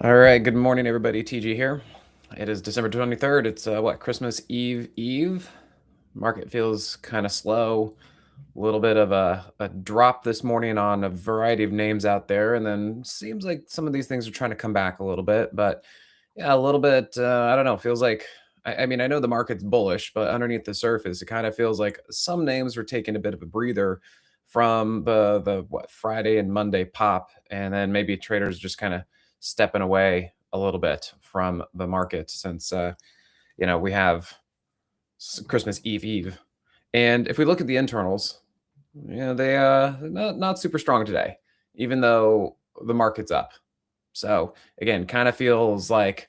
All right, good morning, everybody. TG here. It is December 23rd. It's Christmas Eve. Market feels kind of slow. A little bit of a drop this morning on a variety of names out there, and then seems like some of these things are trying to come back a little bit. But yeah, a little bit. I don't know. Feels like I mean, I know the market's bullish, but underneath the surface, it kind of feels like some names were taking a bit of a breather from the Friday and Monday pop, and then maybe traders just kind of stepping away a little bit from the market since we have Christmas Eve. And if we look at the internals, yeah, they not super strong today, even though the market's up. So again, kind of feels like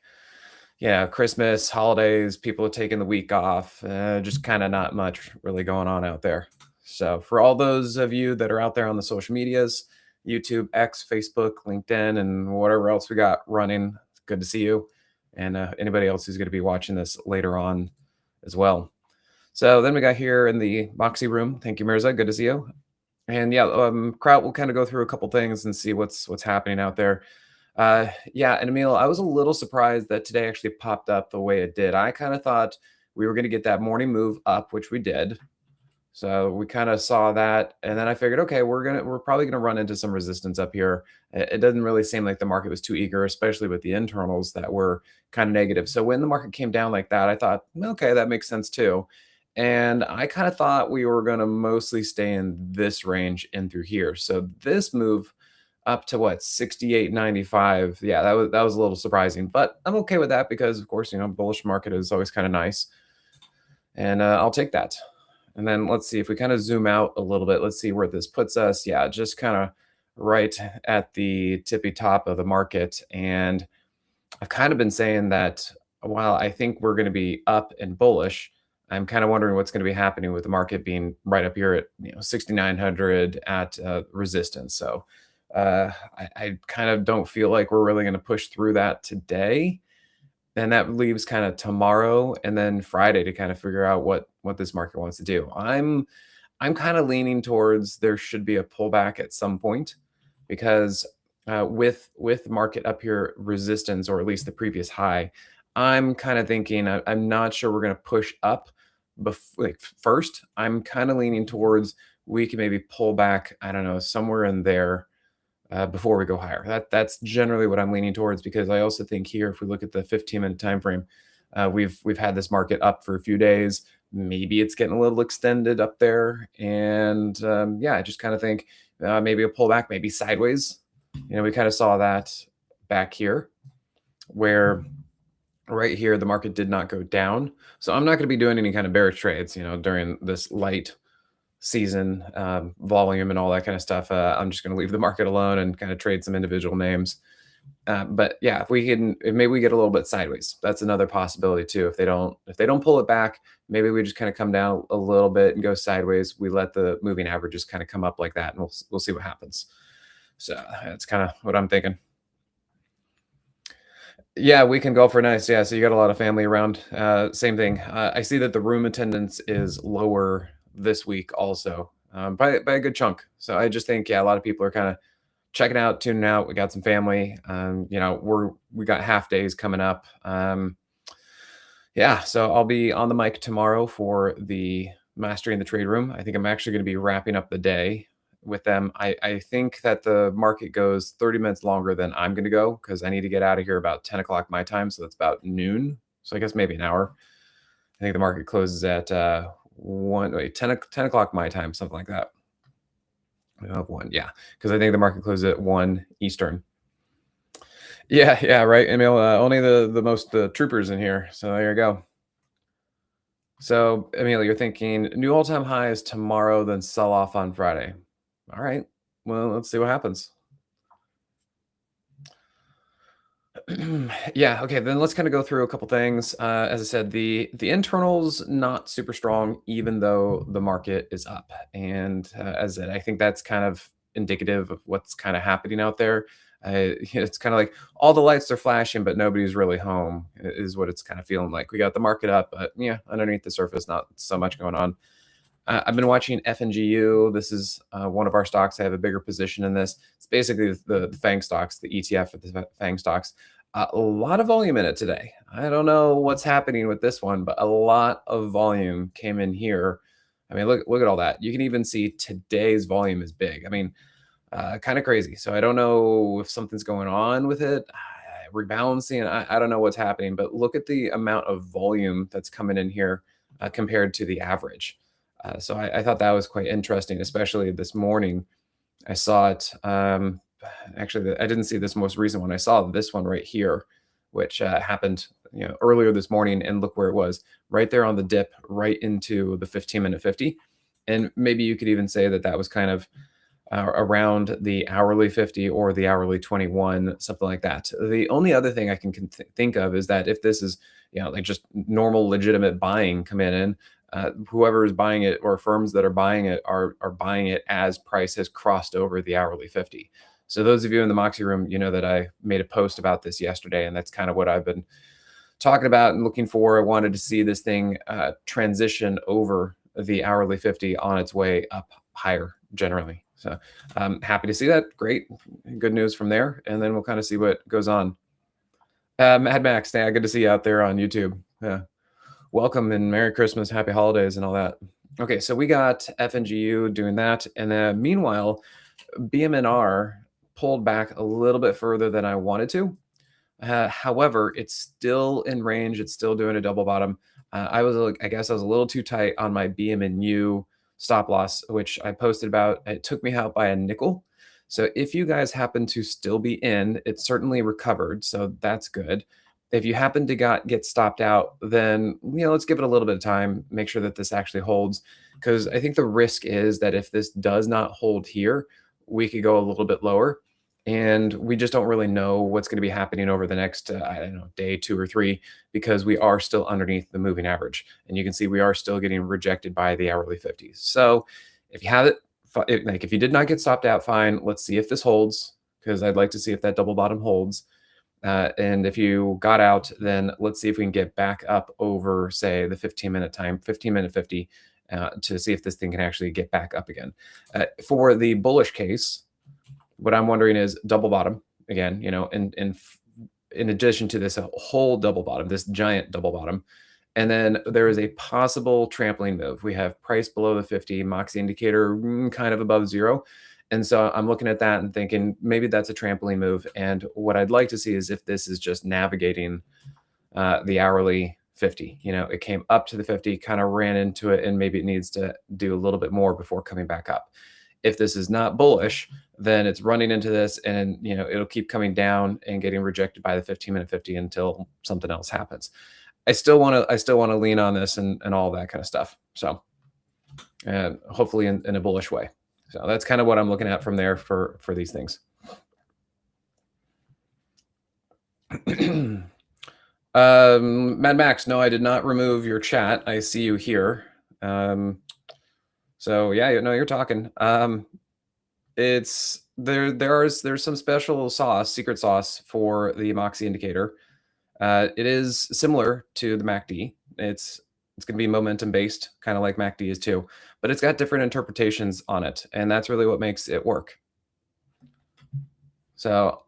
Christmas, holidays, people are taking the week off, just kind of not much really going on out there. So for all those of you that are out there on the social medias, YouTube, X, Facebook, LinkedIn, and whatever else we got running, it's good to see you. And anybody else who's going to be watching this later on as well. So then we got here in the Moxie room. Thank you, Mirza. Good to see you. And yeah, Kraut will kind of go through a couple things and see what's happening out there. Yeah, and Emil, I was a little surprised that today actually popped up the way it did. I kind of thought we were going to get that morning move up, which we did. So we kind of saw that, and then I figured, okay, we're probably gonna run into some resistance up here. It doesn't really seem like the market was too eager, especially with the internals that were kind of negative. So when the market came down like that, I thought, okay, that makes sense too. And I kind of thought we were gonna mostly stay in this range in through here. So this move up to what 68.95. Yeah, that was a little surprising, but I'm okay with that because of course, bullish market is always kind of nice. And I'll take that. And then let's see if we kind of zoom out a little bit. Let's see where this puts us. Yeah, just kind of right at the tippy top of the market. And I've kind of been saying that while I think we're going to be up and bullish, I'm kind of wondering what's going to be happening with the market being right up here at 6,900 at resistance. So I kind of don't feel like we're really going to push through that today. And that leaves kind of tomorrow and then Friday to kind of figure out what this market wants to do. I'm kind of leaning towards there should be a pullback at some point because with market up here resistance or at least the previous high, I'm kind of thinking I'm not sure we're going to push up first. I'm kind of leaning towards we can maybe pull back. I don't know, somewhere in there before we go higher. That's generally what I'm leaning towards because I also think here, if we look at the 15-minute time frame, we've had this market up for a few days. Maybe it's getting a little extended up there, and yeah, I just kind of think maybe a pullback, maybe sideways. We kind of saw that back here, where right here the market did not go down. So I'm not going to be doing any kind of bearish trades, during this light season volume and all that kind of stuff. I'm just going to leave the market alone and kind of trade some individual names. But yeah, if maybe we get a little bit sideways. That's another possibility too. If they don't pull it back, maybe we just kind of come down a little bit and go sideways. We let the moving averages kind of come up like that, and we'll see what happens. So that's kind of what I'm thinking. Yeah, we can go for nice. Yeah, so you got a lot of family around. Same thing. I see that the room attendance is lower this week also by a good chunk. So I just think a lot of people are kind of checking out, tuning out. We got some family. We got half days coming up. Yeah, so I'll be on the mic tomorrow for the Mastering the Trade Room. I think I'm actually going to be wrapping up the day with them. I think that the market goes 30 minutes longer than I'm going to go because I need to get out of here about 10 o'clock my time. So that's about noon. So I guess maybe an hour. I think the market closes at 10 o'clock my time, something like that. One, yeah, because I think the market closes at 1 Eastern. Yeah, right, Emil. Only the most troopers in here. So there you go. So, Emil, you're thinking new all-time high is tomorrow, then sell off on Friday. All right. Well, let's see what happens. Yeah, okay, then let's kind of go through a couple things. As I said, the internals not super strong, even though the market is up. And as I said, I think that's kind of indicative of what's kind of happening out there. It's kind of like all the lights are flashing, but nobody's really home, is what it's kind of feeling like. We got the market up, but yeah, underneath the surface, not so much going on. I've been watching FNGU. This is one of our stocks. I have a bigger position in this. It's basically the FANG stocks, the ETF of the FANG stocks. A lot of volume in it today. I don't know what's happening with this one, but a lot of volume came in here. I mean, look at all that. You can even see today's volume is big. I mean, kind of crazy. So I don't know if something's going on with it, rebalancing. I don't know what's happening, but look at the amount of volume that's coming in here compared to the average. So I thought that was quite interesting, especially this morning. I saw it. Actually, I didn't see this most recent one. I saw this one right here, which happened earlier this morning, and look where it was, right there on the dip, right into the 15-minute 50. And maybe you could even say that that was kind of around the hourly 50 or the hourly 21, something like that. The only other thing I can think of is that if this is, like just normal legitimate buying coming in, whoever is buying it or firms that are buying it are buying it as price has crossed over the hourly 50. So those of you in the Moxie room, you know that I made a post about this yesterday, and that's kind of what I've been talking about and looking for. I wanted to see this thing transition over the hourly 50 on its way up higher generally. So I'm happy to see that. Great. Good news from there. And then we'll kind of see what goes on. Mad Max, yeah, good to see you out there on YouTube. Yeah. Welcome and Merry Christmas, Happy Holidays, and all that. Okay, so we got FNGU doing that. And then meanwhile, BMNR pulled back a little bit further than I wanted to. However, it's still in range. It's still doing a double bottom. I guess I was a little too tight on my BM&U stop loss, which I posted about. It took me out by a nickel. So if you guys happen to still be in, it certainly recovered. So that's good. If you happen to get stopped out, then let's give it a little bit of time. Make sure that this actually holds, because I think the risk is that if this does not hold here, we could go a little bit lower. And we just don't really know what's going to be happening over the next, I don't know, day, 2 or 3, because we are still underneath the moving average. And you can see we are still getting rejected by the hourly 50s. So if you have it, like if you did not get stopped out, fine. Let's see if this holds, because I'd like to see if that double bottom holds. And if you got out, then let's see if we can get back up over, say, the 15-minute 50, to see if this thing can actually get back up again. For the bullish case, what I'm wondering is double bottom again, in addition to this whole double bottom, this giant double bottom. And then there is a possible trampoline move. We have price below the 50, Moxie indicator kind of above 0. And so I'm looking at that and thinking maybe that's a trampoline move. And what I'd like to see is if this is just navigating the hourly 50. It came up to the 50, kind of ran into it, and maybe it needs to do a little bit more before coming back up. If this is not bullish, then it's running into this, and it'll keep coming down and getting rejected by the 15-minute 50 until something else happens. I still want to lean on this and all that kind of stuff. So, hopefully in a bullish way. So that's kind of what I'm looking at from there for these things. Mad Max, no, I did not remove your chat. I see you here. So yeah, no, you're talking. There's some special sauce, secret sauce for the Moxie indicator. It is similar to the MACD. It's going to be momentum based, kind of like MACD is too, but it's got different interpretations on it, and that's really what makes it work. So,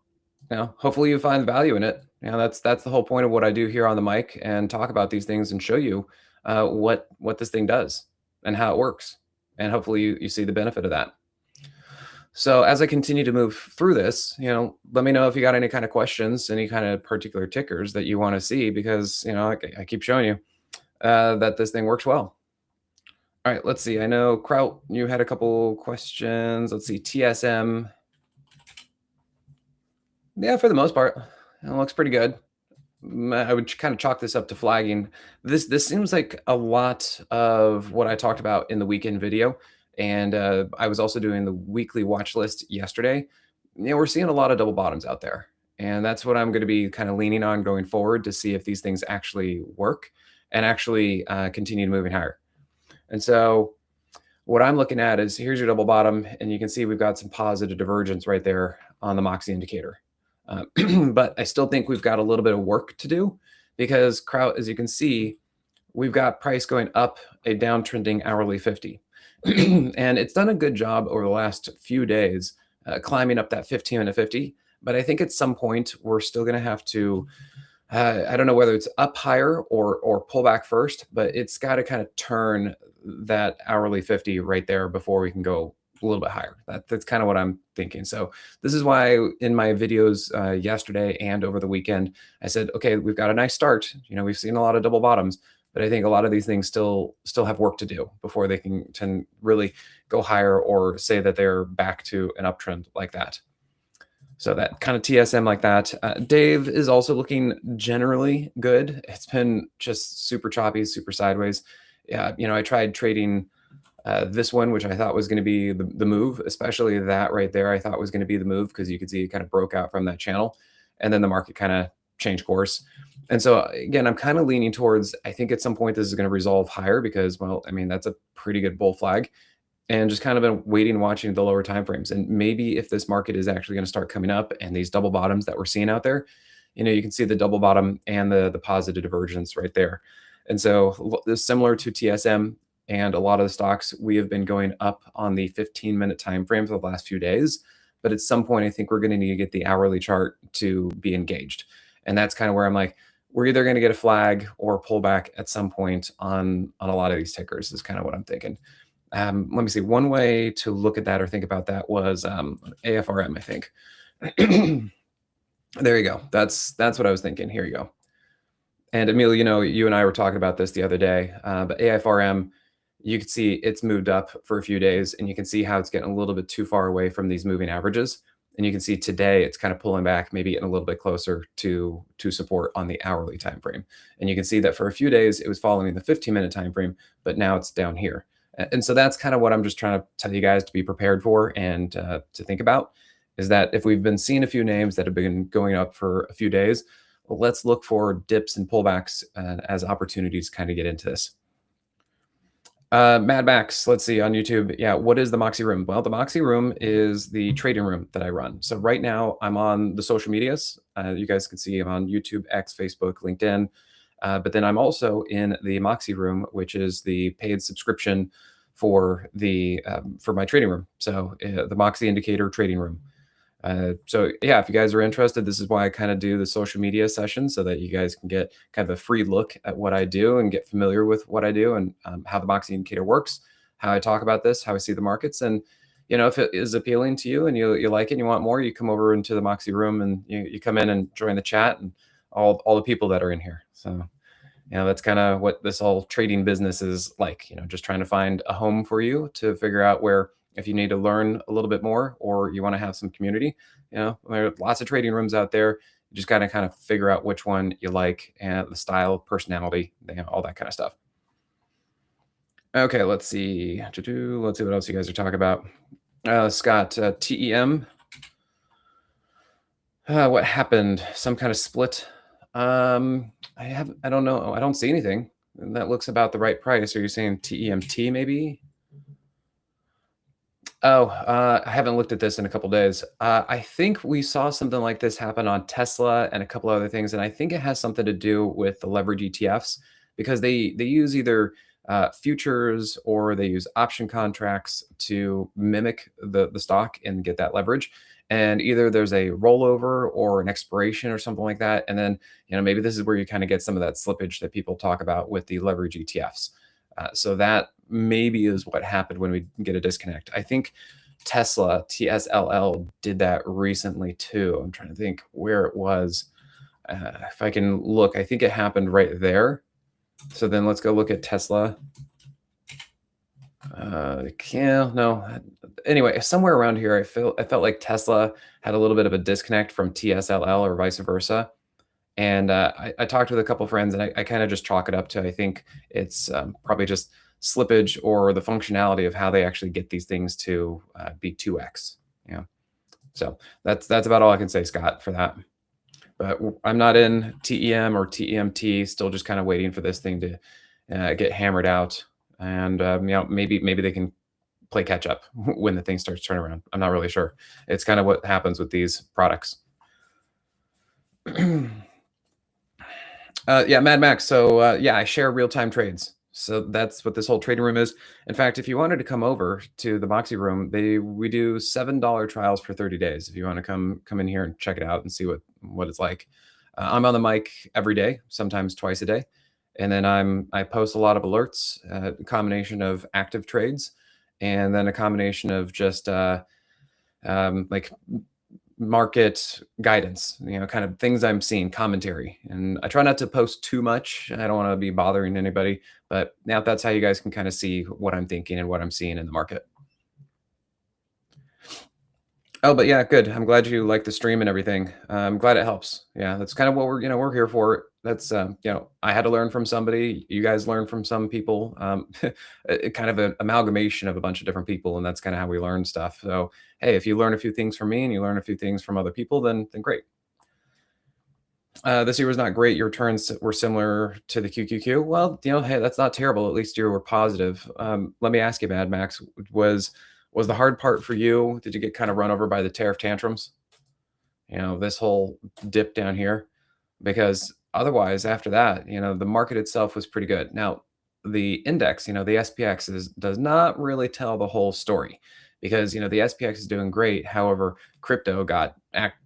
hopefully you find value in it. That's the whole point of what I do here on the mic, and talk about these things and show you what this thing does and how it works, and hopefully you see the benefit of that. So as I continue to move through this, let me know if you got any kind of questions, any kind of particular tickers that you want to see, because I keep showing you that this thing works well. All right, let's see. I know Kraut, you had a couple questions. Let's see, TSM. Yeah, for the most part, it looks pretty good. I would kind of chalk this up to flagging. This seems like a lot of what I talked about in the weekend video. And I was also doing the weekly watch list yesterday. We're seeing a lot of double bottoms out there. And that's what I'm going to be kind of leaning on going forward, to see if these things actually work and actually continue moving higher. And so what I'm looking at is, here's your double bottom, and you can see we've got some positive divergence right there on the Moxie indicator. But I still think we've got a little bit of work to do, because Kraut, as you can see, we've got price going up a downtrending hourly 50. And it's done a good job over the last few days climbing up that 15-minute 50. But I think at some point we're still going to have to, I don't know whether it's up higher or pull back first, but it's got to kind of turn that hourly 50 right there before we can go a little bit higher. That's kind of what I'm thinking. So this is why in my videos yesterday and over the weekend, I said, okay, we've got a nice start. We've seen a lot of double bottoms, but I think a lot of these things still have work to do before they can really go higher or say that they're back to an uptrend like that. So that kind of TSM like that. Dave is also looking generally good. It's been just super choppy, super sideways. Yeah, I tried trading this one, which I thought was going to be the move, especially that right there. I thought was going to be the move because you could see it kind of broke out from that channel, and then the market kind of changed course. And so again, I'm kind of leaning towards. I think at some point this is going to resolve higher because, well, I mean that's a pretty good bull flag, and just kind of been waiting, watching the lower time frames. And maybe if this market is actually going to start coming up and these double bottoms that we're seeing out there, you can see the double bottom and the positive divergence right there. And so similar to TSM and a lot of the stocks, we have been going up on the 15-minute time frame for the last few days. But at some point, I think we're going to need to get the hourly chart to be engaged. And that's kind of where I'm like, we're either going to get a flag or pull back at some point on a lot of these tickers is kind of what I'm thinking. Let me see. One way to look at that or think about that was AFRM, I think. There you go. That's what I was thinking. Here you go. And Emil, you and I were talking about this the other day, but AFRM, you can see it's moved up for a few days, and you can see how it's getting a little bit too far away from these moving averages. And you can see today it's kind of pulling back, maybe getting a little bit closer to support on the hourly time frame. And you can see that for a few days it was following the 15-minute time frame, but now it's down here. And so that's kind of what I'm just trying to tell you guys to be prepared for and to think about is that if we've been seeing a few names that have been going up for a few days, well, let's look for dips and pullbacks as opportunities kind of get into this. Mad Max, let's see on YouTube. Yeah, what is the Moxie Room? Well, the Moxie Room is the trading room that I run. So right now I'm on the social medias. You guys can see I'm on YouTube, X, Facebook, LinkedIn. But then I'm also in the Moxie Room, which is the paid subscription for for my trading room. So the Moxie Indicator Trading Room. So yeah, if you guys are interested, this is why I kind of do the social media session so that you guys can get kind of a free look at what I do and get familiar with what I do and how the Moxie Indicator works, how I talk about this, how I see the markets. And, if it is appealing to you and you like it and you want more, you come over into the Moxie Room and you come in and join the chat and all the people that are in here. So, that's kind of what this whole trading business is like, just trying to find a home for you to figure out where if you need to learn a little bit more or you want to have some community, there are lots of trading rooms out there. You just got to kind of figure out which one you like and the style, personality, all that kind of stuff. Okay, let's see. Let's see what else you guys are talking about. Scott, TEM. What happened? Some kind of split? I don't know. I don't see anything. That looks about the right price. Are you saying TEMT maybe? Oh, I haven't looked at this in a couple days. I think we saw something like this happen on Tesla and a couple other things, and I think it has something to do with the leverage ETFs because they use either futures or they use option contracts to mimic the stock and get that leverage. And either there's a rollover or an expiration or something like that, and then maybe this is where you kind of get some of that slippage that people talk about with the leverage ETFs. So that maybe is what happened when we get a disconnect. I think Tesla, TSLL, did that recently too. I'm trying to think where it was. If I can look, I think it happened right there. So then let's go look at Tesla. No. Anyway, somewhere around here, I felt like Tesla had a little bit of a disconnect from TSLL or vice versa. And I talked with a couple of friends, and I kind of just chalk it up to I think it's probably just slippage or the functionality of how they actually get these things to be 2x. Yeah. So that's about all I can say, Scott, for that. But I'm not in TEM or TEMT. Still just kind of waiting for this thing to get hammered out, and maybe they can play catch up when the thing starts turning around. I'm not really sure. It's kind of what happens with these products. Yeah, Mad Max. So yeah, I share real-time trades. So that's what this whole trading room is. In fact, if you wanted to come over to the Moxie room, we do $7 trials for 30 days. If you want to come in here and check it out and see what it's like. I'm on the mic every day, sometimes twice a day, and then I post a lot of alerts, a combination of active trades, and then a combination of just like market guidance, kind of things I'm seeing, commentary. And I try not to post too much. I don't want to be bothering anybody, but now that's how you guys can kind of see what I'm thinking and what I'm seeing in the market. Oh, but yeah, good. I'm glad you like the stream and everything. I'm glad it helps. Yeah, that's kind of what we're here for. That's I had to learn from somebody. You guys learn from some people. Kind of an amalgamation of a bunch of different people, and that's kind of how we learn stuff. So, hey, if you learn a few things from me and you learn a few things from other people, then great. This year was not great. Your returns were similar to the QQQ. Well, hey, that's not terrible. At least you were positive. Let me ask you, Mad Max, was the hard part for you? Did you get kind of run over by the tariff tantrums? This whole dip down here, because otherwise, after that, the market itself was pretty good. Now, the index, the SPX does not really tell the whole story because, the SPX is doing great. However, crypto got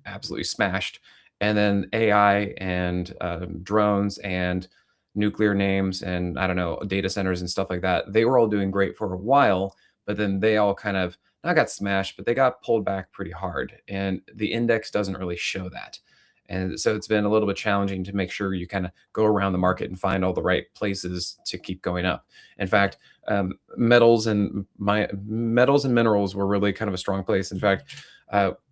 absolutely smashed. And then AI and drones and nuclear names and I don't know, data centers and stuff like that, they were all doing great for a while, but then they all kind of not got smashed, but they got pulled back pretty hard. And the index doesn't really show that. And so it's been a little bit challenging to make sure you kind of go around the market and find all the right places to keep going up. In fact, metals and minerals were really kind of a strong place. In fact,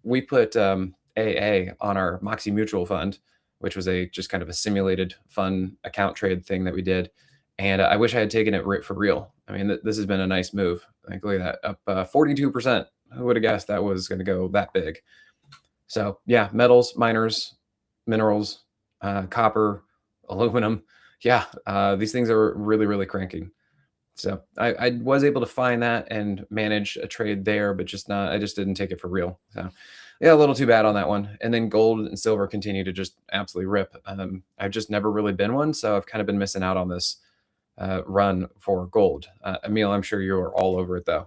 we put AA on our Moxie Mutual Fund, which was a just kind of a simulated fun account trade thing that we did. And I wish I had taken it for real. I mean, this has been a nice move. Like, look at that, up 42%. Who would have guessed that was going to go that big? So yeah, metals, miners, minerals, copper, aluminum. Yeah, these things are really, really cranking. So I was able to find that and manage a trade there, but I just didn't take it for real. So yeah, a little too bad on that one. And then gold and silver continue to just absolutely rip. I've just never really been one, so I've kind of been missing out on this run for gold. Emil, I'm sure you're all over it though.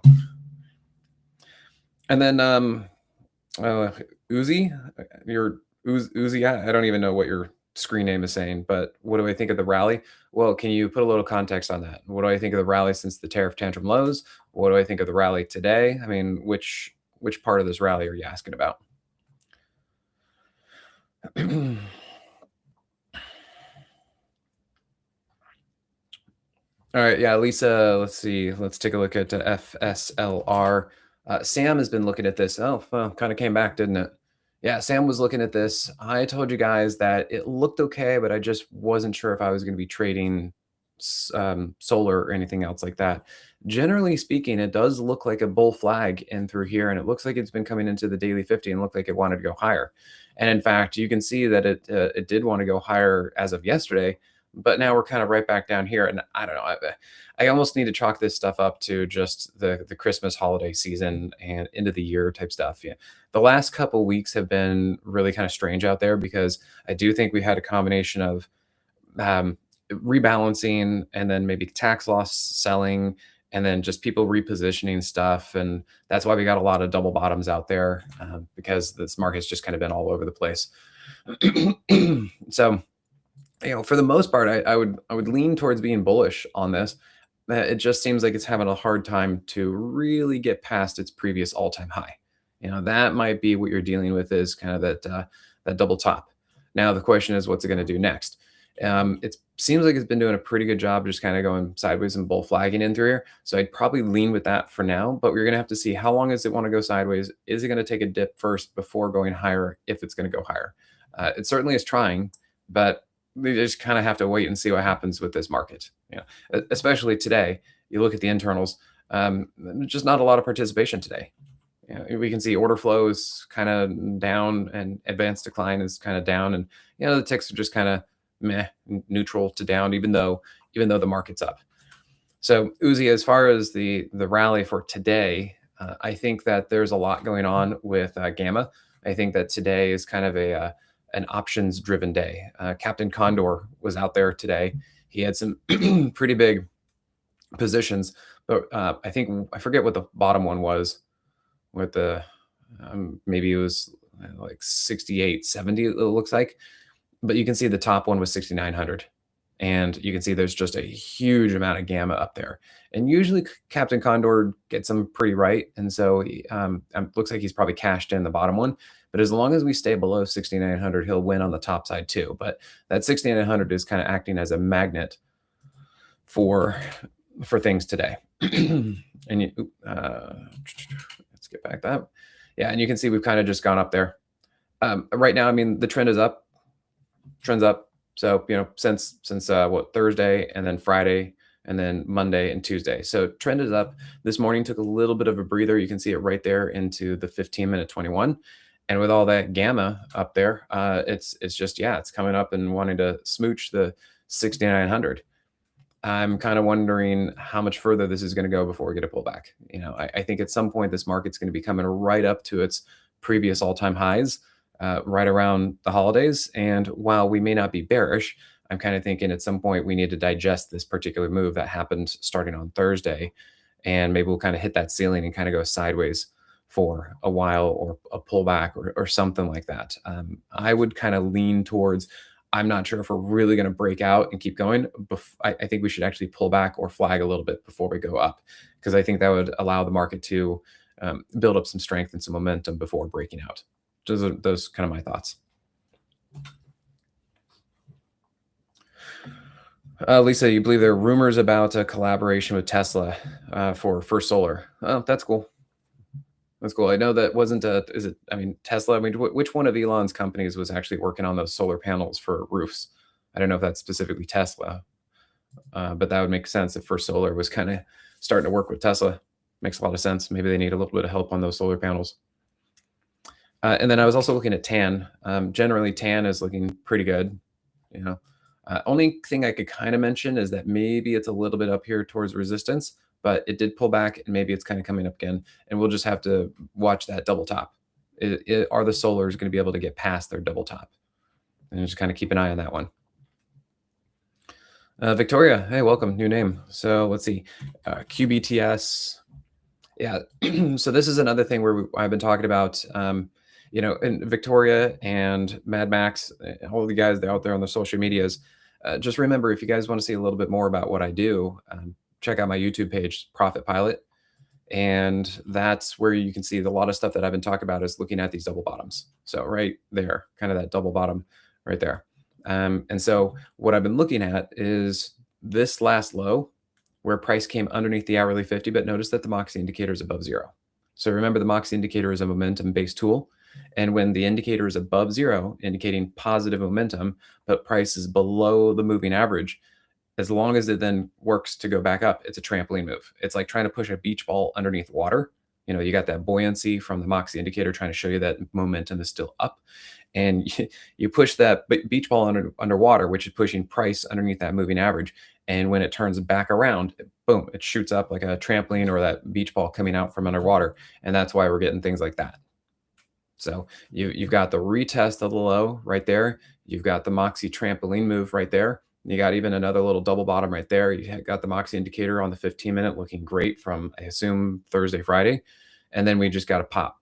And then Uzi, your Uzi. I don't even know what your screen name is saying, but what do I think of the rally? Well, can you put a little context on that? What do I think of the rally since the tariff tantrum lows? What do I think of the rally today? I mean, which part of this rally are you asking about? All right, yeah, Lisa, let's see. Let's take a look at FSLR. Sam has been looking at this. Oh, well, kind of came back, didn't it? Yeah, Sam was looking at this. I told you guys that it looked okay, but I just wasn't sure if I was going to be trading solar or anything else like that. Generally speaking, it does look like a bull flag in through here, and it looks like it's been coming into the daily 50 and looked like it wanted to go higher. And in fact, you can see that it did want to go higher as of yesterday, but now we're kind of right back down here. And I don't know. I almost need to chalk this stuff up to just the Christmas holiday season and end of the year type stuff. Yeah, the last couple weeks have been really kind of strange out there because I do think we had a combination of rebalancing and then maybe tax loss selling and then just people repositioning stuff. And that's why we got a lot of double bottoms out there because this market's just kind of been all over the place. So, for the most part, I would lean towards being bullish on this. It just seems like it's having a hard time to really get past its previous all-time high. That might be what you're dealing with is kind of that double top. Now the question is, what's it going to do next? It seems like it's been doing a pretty good job just kind of going sideways and bull flagging in through here. So I'd probably lean with that for now, but we're going to have to see how long does it want to go sideways? Is it going to take a dip first before going higher if it's going to go higher? It certainly is trying, but we just kind of have to wait and see what happens with this market. Especially today, you look at the internals, just not a lot of participation today. We can see order flow is kind of down and advanced decline is kind of down. And, the ticks are just kind of meh, neutral to down, even though the market's up. So Uzi, as far as the rally for today, I think that there's a lot going on with Gamma. I think that today is kind of an options driven day. Captain Condor was out there today. He had some pretty big positions. But I think I forget what the bottom one was. With the maybe it was like 68, 70. It looks like, but you can see the top one was 6,900, and you can see there's just a huge amount of gamma up there. And usually Captain Condor gets them pretty right, and so looks like he's probably cashed in the bottom one. But as long as we stay below 6,900, he'll win on the top side too. But that 6,900 is kind of acting as a magnet for things today. And let's get back that. Yeah, and you can see we've kind of just gone up there. Right now, I mean, the trend is up. Trend's up. So since what, Thursday, and then Friday, and then Monday and Tuesday. So trend is up. This morning took a little bit of a breather. You can see it right there into the 15-minute 21. And with all that gamma up there, it's just, yeah, it's coming up and wanting to smooch the 6,900. I'm kind of wondering how much further this is going to go before we get a pullback. I think at some point this market's going to be coming right up to its previous all-time highs, right around the holidays. And while we may not be bearish, I'm kind of thinking at some point we need to digest this particular move that happened starting on Thursday, and maybe we'll kind of hit that ceiling and kind of go sideways for a while, or a pullback, or something like that. I would kind of lean towards, I'm not sure if we're really going to break out and keep going. I think we should actually pull back or flag a little bit before we go up, because I think that would allow the market to build up some strength and some momentum before breaking out. Those kind of my thoughts. Lisa, you believe there are rumors about a collaboration with Tesla for First Solar? Oh, that's cool. That's cool. I know that wasn't Tesla? I mean, which one of Elon's companies was actually working on those solar panels for roofs? I don't know if that's specifically Tesla, but that would make sense if First Solar was kind of starting to work with Tesla. Makes a lot of sense. Maybe they need a little bit of help on those solar panels. And then I was also looking at TAN. Generally, TAN is looking pretty good. Only thing I could kind of mention is that maybe it's a little bit up here towards resistance, but it did pull back, and maybe it's kind of coming up again. And we'll just have to watch that double top. Are the solars going to be able to get past their double top? And just kind of keep an eye on that one. Victoria, hey, welcome, new name. So let's see, QBTS. Yeah, so this is another thing where I've been talking about, and Victoria and Mad Max, all the guys out there on the social medias. Just remember, if you guys want to see a little bit more about what I do, check out my YouTube page, Profit Pilot. And that's where you can see a lot of stuff that I've been talking about is looking at these double bottoms. So right there, kind of that double bottom right there. And so what I've been looking at is this last low where price came underneath the hourly 50, but notice that the Moxie indicator is above zero. So remember, the Moxie indicator is a momentum-based tool. And when the indicator is above zero, indicating positive momentum, but price is below the moving average, as long as it then works to go back up, it's a trampoline move. It's like trying to push a beach ball underneath water. You got that buoyancy from the Moxie indicator trying to show you that momentum is still up. And you push that beach ball underwater, which is pushing price underneath that moving average. And when it turns back around, boom, it shoots up like a trampoline or that beach ball coming out from underwater. And that's why we're getting things like that. So you've got the retest of the low right there. You've got the Moxie trampoline move right there. You got even another little double bottom right there. You got the Moxie indicator on the 15-minute looking great from, I assume, Thursday, Friday. And then we just got a pop.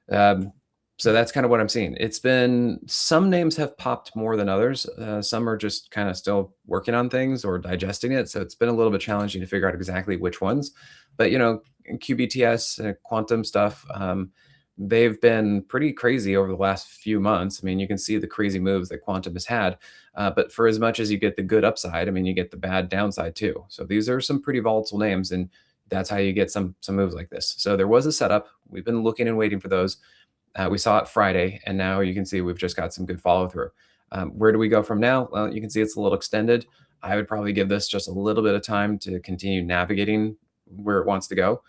So that's kind of what I'm seeing. It's been, some names have popped more than others. Some are just kind of still working on things or digesting it. So it's been a little bit challenging to figure out exactly which ones. But, QBTS, quantum stuff, they've been pretty crazy over the last few months. I mean, you can see the crazy moves that quantum has had. But for as much as you get the good upside, I mean, you get the bad downside too. So these are some pretty volatile names, and that's how you get some moves like this. So there was a setup. We've been looking and waiting for those. We saw it Friday, and now you can see we've just got some good follow through. Where do we go from now? Well, you can see it's a little extended. I would probably give this just a little bit of time to continue navigating where it wants to go.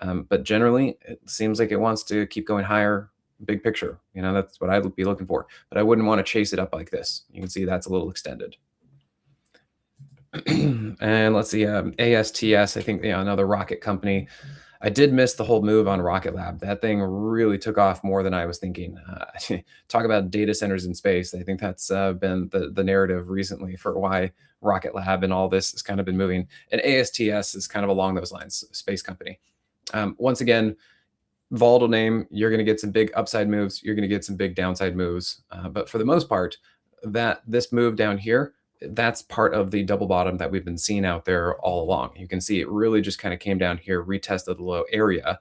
But generally, it seems like it wants to keep going higher, big picture. That's what I'd be looking for. But I wouldn't want to chase it up like this. You can see that's a little extended. And let's see, ASTS, I think, another rocket company. I did miss the whole move on Rocket Lab. That thing really took off more than I was thinking. Talk about data centers in space. I think that's been the narrative recently for why Rocket Lab and all this has kind of been moving. And ASTS is kind of along those lines, space company. Once again, volatile name. You're going to get some big upside moves. You're going to get some big downside moves. But for the most part, that this move down here, that's part of the double bottom that we've been seeing out there all along. You can see it really just kind of came down here, retested the low area.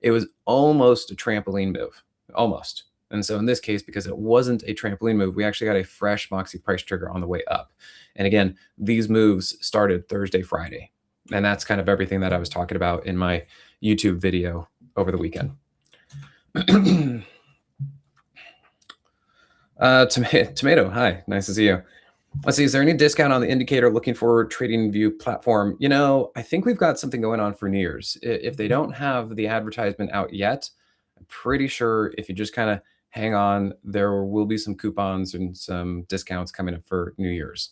It was almost a trampoline move, almost. And so in this case, because it wasn't a trampoline move, we actually got a fresh Moxie price trigger on the way up. And again, these moves started Thursday, Friday. And that's kind of everything that I was talking about in my YouTube video over the weekend. Tomato, hi, nice to see you. Let's see, is there any discount on the indicator looking for trading view platform? I think we've got something going on for New Year's. If they don't have the advertisement out yet, I'm pretty sure if you just kind of hang on, there will be some coupons and some discounts coming up for New Year's.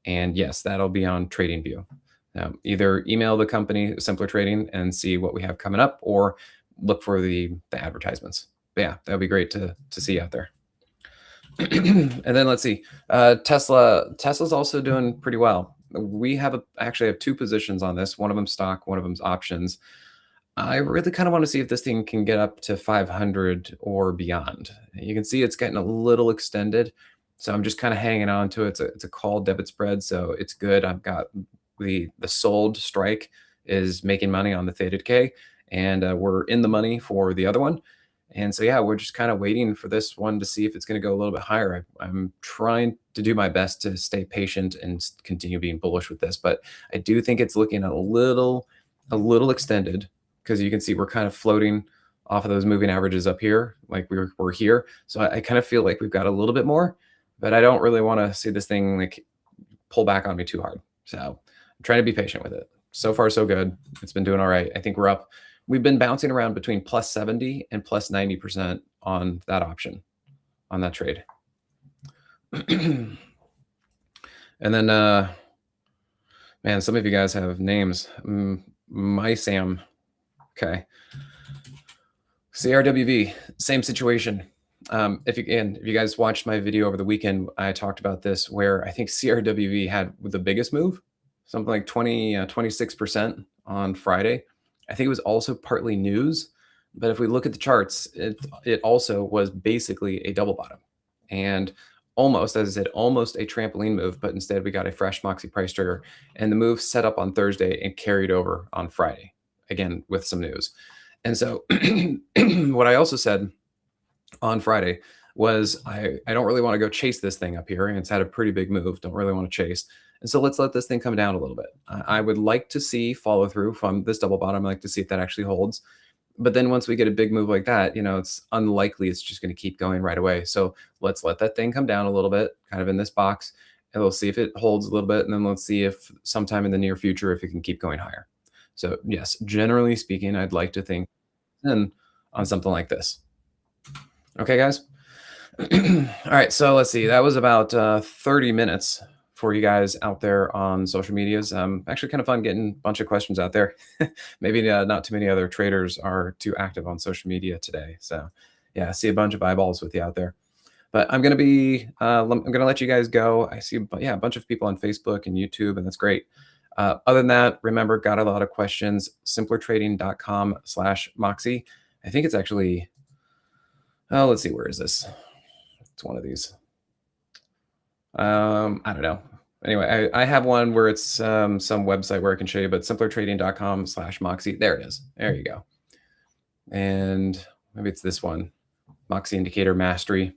And yes, that'll be on TradingView. Either email the company, Simpler Trading, and see what we have coming up, or look for the advertisements. But yeah, that would be great to see out there. And then let's see, Tesla's also doing pretty well. We actually have two positions on this. One of them stock, one of them's options. I really kind of want to see if this thing can get up to 500 or beyond. You can see it's getting a little extended, so I'm just kind of hanging on to it. It's a call debit spread, so it's good. I've got the sold strike is making money on the theta decay, and we're in the money for the other one. And so, yeah, we're just kind of waiting for this one to see if it's going to go a little bit higher. I'm trying to do my best to stay patient and continue being bullish with this, but I do think it's looking a little extended, because you can see we're kind of floating off of those moving averages up here, like we're here. So I kind of feel like we've got a little bit more, but I don't really want to see this thing like pull back on me too hard. So I'm trying to be patient with it. So far, so good. It's been doing all right. I think we're up. We've been bouncing around between plus 70 and plus 90% on that option, on that trade. And then, man, some of you guys have names. My Sam. Okay. CRWV, same situation. If you guys watched my video over the weekend, I talked about this, where I think CRWV had the biggest move, something like 26% on Friday. I think it was also partly news, but if we look at the charts, it also was basically a double bottom, and almost, as I said, almost a trampoline move, but instead we got a fresh Moxie price trigger, and the move set up on Thursday and carried over on Friday, again with some news. And so what I also said on Friday was I don't really want to go chase this thing up here, and it's had a pretty big move. Don't really want to chase. And so let's let this thing come down a little bit. I would like to see follow through from this double bottom. I'd like to see if that actually holds. But then once we get a big move like that, it's unlikely it's just going to keep going right away. So let's let that thing come down a little bit, kind of in this box, and we'll see if it holds a little bit. And then let's see if sometime in the near future, if it can keep going higher. So yes, generally speaking, I'd like to think in on something like this. Okay, guys. All right, so let's see. That was about 30 minutes for you guys out there on social medias. Actually kind of fun getting a bunch of questions out there. Maybe not too many other traders are too active on social media today. So yeah, I see a bunch of eyeballs with you out there. But I'm going to let you guys go. I see, a bunch of people on Facebook and YouTube, and that's great. Other than that, remember, got a lot of questions, simplertrading.com/Moxie. I think it's actually, let's see, where is this? It's one of these. I don't know. Anyway, I have one where it's some website where I can show you, but simplertrading.com/Moxie. There it is. There you go. And maybe it's this one, Moxie Indicator Mastery.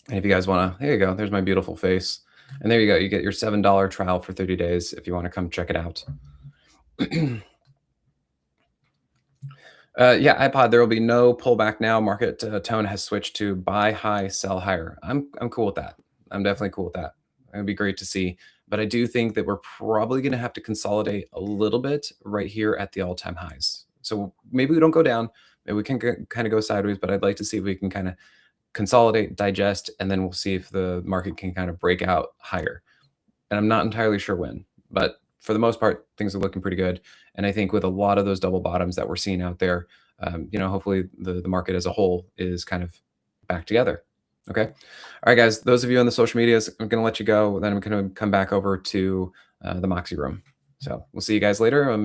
And if you guys want to, there you go. There's my beautiful face. And there you go. You get your $7 trial for 30 days if you want to come check it out. Yeah, iPod, there will be no pullback now. Market tone has switched to buy high, sell higher. I'm cool with that. I'm definitely cool with that. It would be great to see. But I do think that we're probably going to have to consolidate a little bit right here at the all-time highs. So maybe we don't go down. Maybe we can kind of go sideways, but I'd like to see if we can kind of consolidate, digest, and then we'll see if the market can kind of break out higher. And I'm not entirely sure when, but for the most part, things are looking pretty good. And I think with a lot of those double bottoms that we're seeing out there, hopefully the market as a whole is kind of back together. Okay. All right, guys. Those of you on the social medias, I'm going to let you go. Then I'm going to come back over to the Moxie room. So we'll see you guys later.